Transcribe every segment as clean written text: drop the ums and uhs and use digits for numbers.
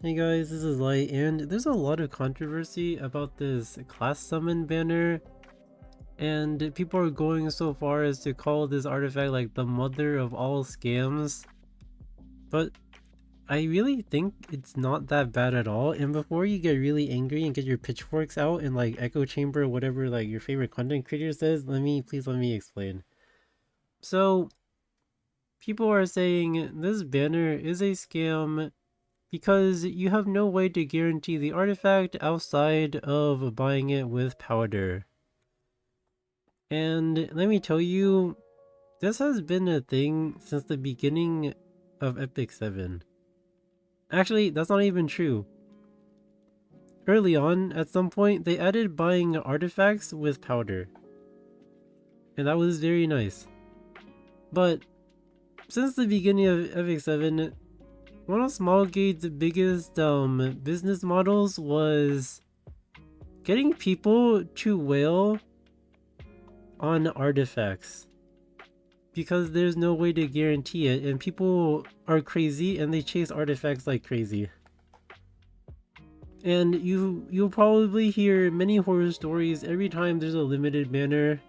Hey guys, this is Light, and there's a lot of controversy about this class summon banner, and people are going so far as to call this artifact like the mother of all scams, but I really think it's not that bad at all. And before you get really angry and get your pitchforks out and like echo chamber or whatever like your favorite content creator says, let me explain. So people are saying this banner is a scam because you have no way to guarantee the artifact outside of buying it with powder. And let me tell you, this has been a thing since the beginning of Epic 7. Actually, that's not even true. Early on, at some point, they added buying artifacts with powder. And that was very nice. But since the beginning of Epic 7, one of Smilegate's biggest business models was getting people to wail on artifacts because there's no way to guarantee it, and people are crazy and they chase artifacts like crazy. And you'll probably hear many horror stories every time there's a limited banner.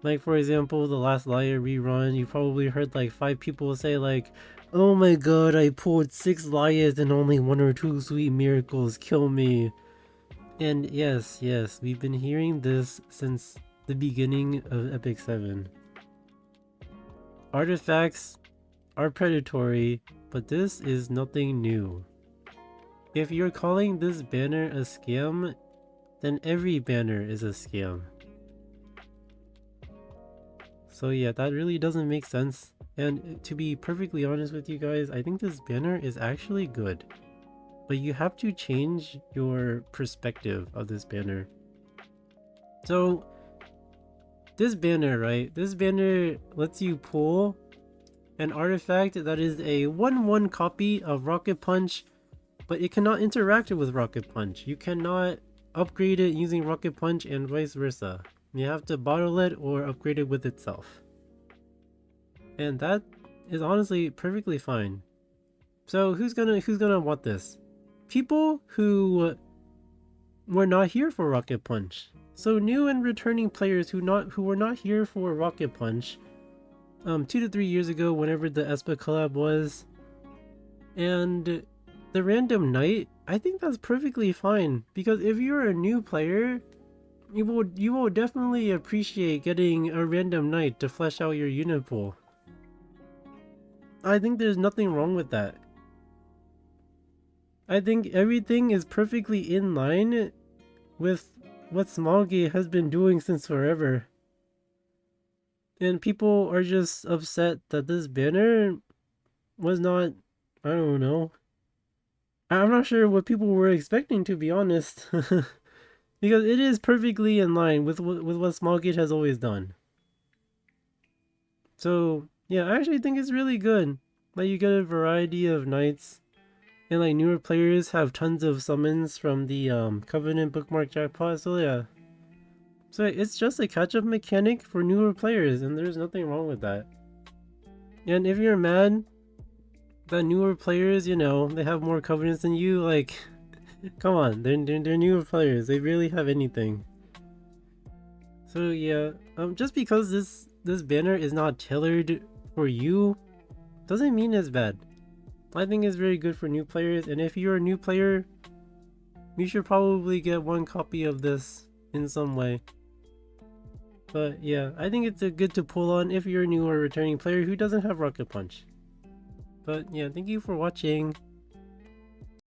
Like for example, the Last Liar rerun, you probably heard like 5 people say like, "Oh my god, I pulled 6 liars and only 1 or 2 sweet miracles, kill me." And yes, we've been hearing this since the beginning of Epic 7. Artifacts are predatory, but this is nothing new. If you're calling this banner a scam, then every banner is a scam. So yeah, that really doesn't make sense. And to be perfectly honest with you guys, I think this banner is actually good. But you have to change your perspective of this banner. So this banner, right? This banner lets you pull an artifact that is a 1/1 copy of Rocket Punch, but it cannot interact with Rocket Punch. You cannot upgrade it using Rocket Punch and vice versa. You have to bottle it or upgrade it with itself. And that is honestly perfectly fine. So who's gonna want this? People who were not here for Rocket Punch. So new and returning players who were not here for Rocket Punch 2 to 3 years ago, whenever the Espa collab was, and the random knight, I think that's perfectly fine, because if you're a new player, you will definitely appreciate getting a random knight to flesh out your unit pool. I think there's nothing wrong with that. I think everything is perfectly in line with what Smilegate has been doing since forever. And people are just upset that this banner was not, I don't know. I'm not sure what people were expecting, to be honest. Because it is perfectly in line with what Smilegate has always done. So yeah, I actually think it's really good. Like you get a variety of knights, and like newer players have tons of summons from the Covenant Bookmark Jackpot. So yeah, so it's just a catch-up mechanic for newer players, and there's nothing wrong with that. And if you're mad that newer players, you know, they have more Covenants than you, like, come on, they're newer players. They really have anything. So yeah, just because this banner is not tailored for you, doesn't mean it's bad. I think it's very good for new players, and if you're a new player, you should probably get 1 copy of this in some way. But yeah, I think it's a good to pull on if you're a new or returning player who doesn't have Rocket Punch. But yeah, thank you for watching.